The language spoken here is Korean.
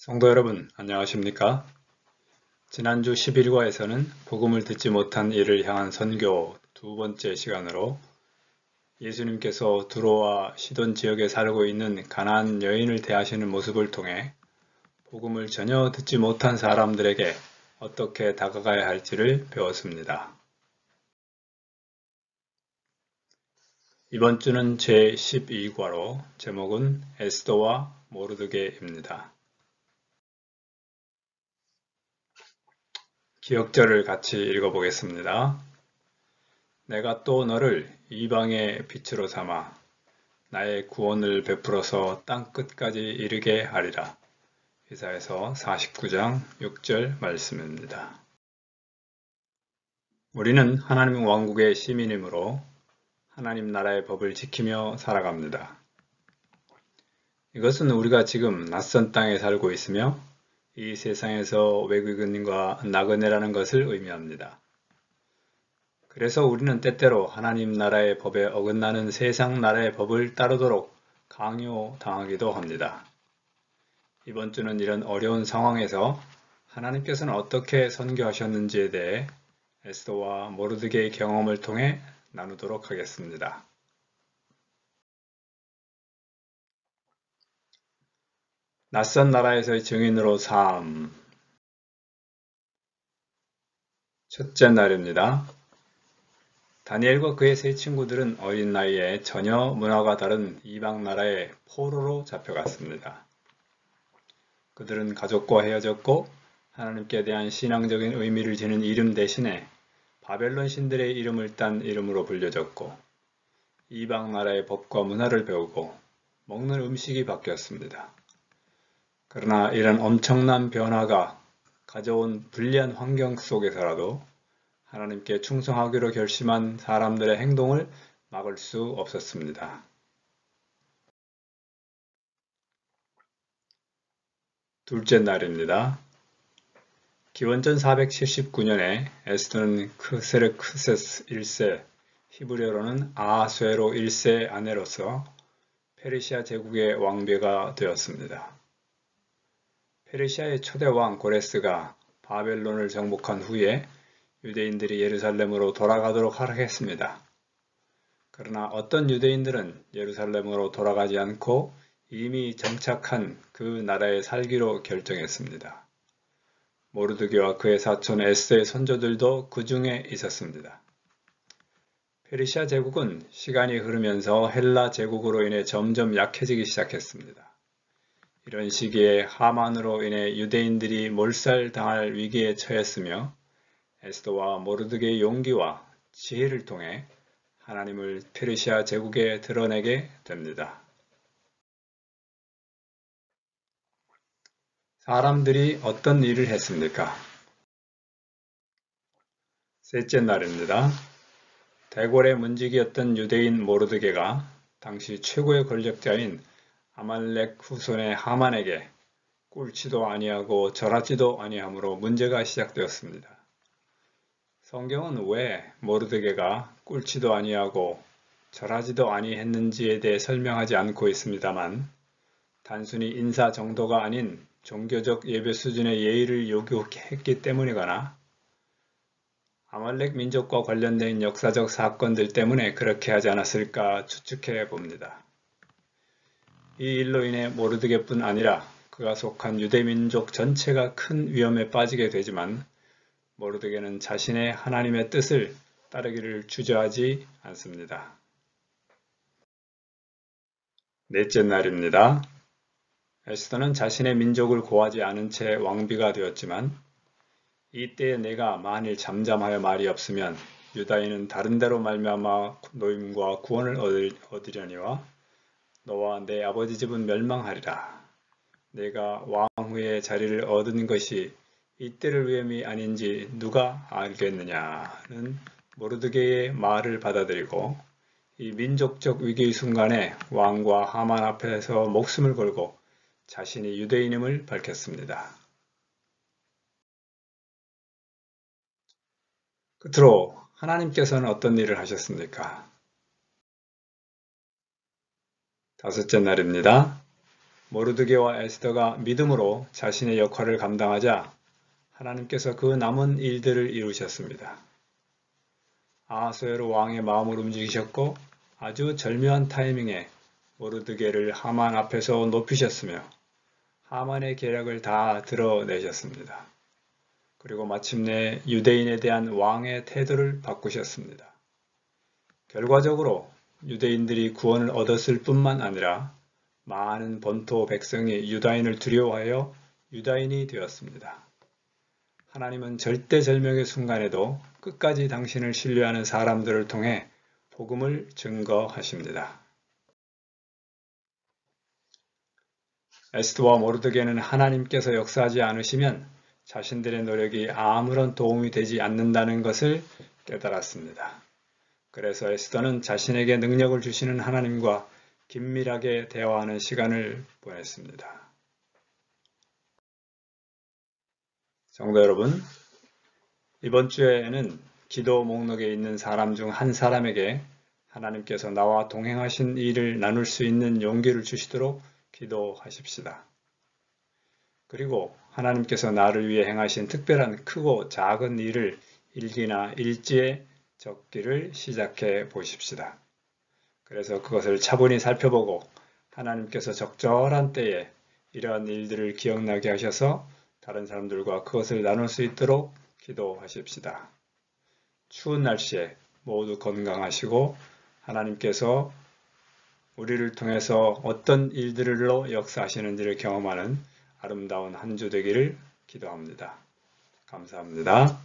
성도 여러분, 안녕하십니까? 지난주 11과에서는 복음을 듣지 못한 이를 향한 선교 두 번째 시간으로 예수님께서 두로와 시돈 지역에 살고 있는 가나안 여인을 대하시는 모습을 통해 복음을 전혀 듣지 못한 사람들에게 어떻게 다가가야 할지를 배웠습니다. 이번 주는 제12과로 제목은 에스더와 모르드게입니다. 기억절을 같이 읽어보겠습니다. 내가 또 너를 이방의 빛으로 삼아 나의 구원을 베풀어서 땅 끝까지 이르게 하리라. 이사야서 49장 6절 말씀입니다. 우리는 하나님 왕국의 시민이므로 하나님 나라의 법을 지키며 살아갑니다. 이것은 우리가 지금 낯선 땅에 살고 있으며 이 세상에서 외국인과 나그네라는 것을 의미합니다. 그래서 우리는 때때로 하나님 나라의 법에 어긋나는 세상 나라의 법을 따르도록 강요당하기도 합니다. 이번 주는 이런 어려운 상황에서 하나님께서는 어떻게 선교하셨는지에 대해 에스더와 모르드게의 경험을 통해 나누도록 하겠습니다. 낯선 나라에서의 증인으로 삶. 첫째 날입니다. 다니엘과 그의 세 친구들은 어린 나이에 전혀 문화가 다른 이방 나라의 포로로 잡혀갔습니다. 그들은 가족과 헤어졌고 하나님께 대한 신앙적인 의미를 지닌 이름 대신에 바벨론 신들의 이름을 딴 이름으로 불려졌고 이방 나라의 법과 문화를 배우고 먹는 음식이 바뀌었습니다. 그러나 이런 엄청난 변화가 가져온 불리한 환경 속에서라도 하나님께 충성하기로 결심한 사람들의 행동을 막을 수 없었습니다. 둘째 날입니다. 기원전 479년에 에스더는 크세르크세스 1세, 히브리어로는 아하수에로 1세 아내로서 페르시아 제국의 왕비가 되었습니다. 페르시아의 초대 왕 고레스가 바벨론을 정복한 후에 유대인들이 예루살렘으로 돌아가도록 허락했습니다. 그러나 어떤 유대인들은 예루살렘으로 돌아가지 않고 이미 정착한 그 나라에 살기로 결정했습니다. 모르드게와 그의 사촌 에스더의 선조들도 그 중에 있었습니다. 페르시아 제국은 시간이 흐르면서 헬라 제국으로 인해 점점 약해지기 시작했습니다. 이런 시기에 하만으로 인해 유대인들이 몰살당할 위기에 처했으며 에스더와 모르드게의 용기와 지혜를 통해 하나님을 페르시아 제국에 드러내게 됩니다. 사람들이 어떤 일을 했습니까? 셋째 날입니다. 대궐의 문지기였던 유대인 모르드게가 당시 최고의 권력자인 아말렉 후손의 하만에게 꿇지도 아니하고 절하지도 아니하므로 문제가 시작되었습니다. 성경은 왜 모르드게가 꿇지도 아니하고 절하지도 아니했는지에 대해 설명하지 않고 있습니다만 단순히 인사 정도가 아닌 종교적 예배 수준의 예의를 요구했기 때문이거나 아말렉 민족과 관련된 역사적 사건들 때문에 그렇게 하지 않았을까 추측해 봅니다. 이 일로 인해 모르드게뿐 아니라 그가 속한 유대민족 전체가 큰 위험에 빠지게 되지만 모르드게는 자신의 하나님의 뜻을 따르기를 주저하지 않습니다. 넷째 날입니다. 에스더는 자신의 민족을 고하지 않은 채 왕비가 되었지만 이때에 내가 만일 잠잠하여 말이 없으면 유다인은 다른 데로 말미암아 노임과 구원을 얻으려니와 너와 내 아버지 집은 멸망하리라. 내가 왕 후에 자리를 얻은 것이 이때를 위함이 아닌지 누가 알겠느냐는 모르드게의 말을 받아들이고 이 민족적 위기의 순간에 왕과 하만 앞에서 목숨을 걸고 자신이 유대인임을 밝혔습니다. 끝으로 하나님께서는 어떤 일을 하셨습니까? 다섯째 날입니다. 모르드게와 에스더가 믿음으로 자신의 역할을 감당하자 하나님께서 그 남은 일들을 이루셨습니다. 아하수에로 왕의 마음을 움직이셨고 아주 절묘한 타이밍에 모르드게를 하만 앞에서 높이셨으며 하만의 계략을 다 드러내셨습니다. 그리고 마침내 유대인에 대한 왕의 태도를 바꾸셨습니다. 결과적으로 유대인들이 구원을 얻었을 뿐만 아니라 많은 본토 백성이 유다인을 두려워하여 유다인이 되었습니다. 하나님은 절대절명의 순간에도 끝까지 당신을 신뢰하는 사람들을 통해 복음을 증거하십니다. 에스더와 모르드게는 하나님께서 역사하지 않으시면 자신들의 노력이 아무런 도움이 되지 않는다는 것을 깨달았습니다. 그래서 에스더는 자신에게 능력을 주시는 하나님과 긴밀하게 대화하는 시간을 보냈습니다. 성도 여러분, 이번 주에는 기도 목록에 있는 사람 중 한 사람에게 하나님께서 나와 동행하신 일을 나눌 수 있는 용기를 주시도록 기도하십시다. 그리고 하나님께서 나를 위해 행하신 특별한 크고 작은 일을 일기나 일지에 적기를 시작해 보십시다. 그래서 그것을 차분히 살펴보고 하나님께서 적절한 때에 이러한 일들을 기억나게 하셔서 다른 사람들과 그것을 나눌 수 있도록 기도하십시다. 추운 날씨에 모두 건강하시고 하나님께서 우리를 통해서 어떤 일들로 역사하시는지를 경험하는 아름다운 한 주 되기를 기도합니다. 감사합니다.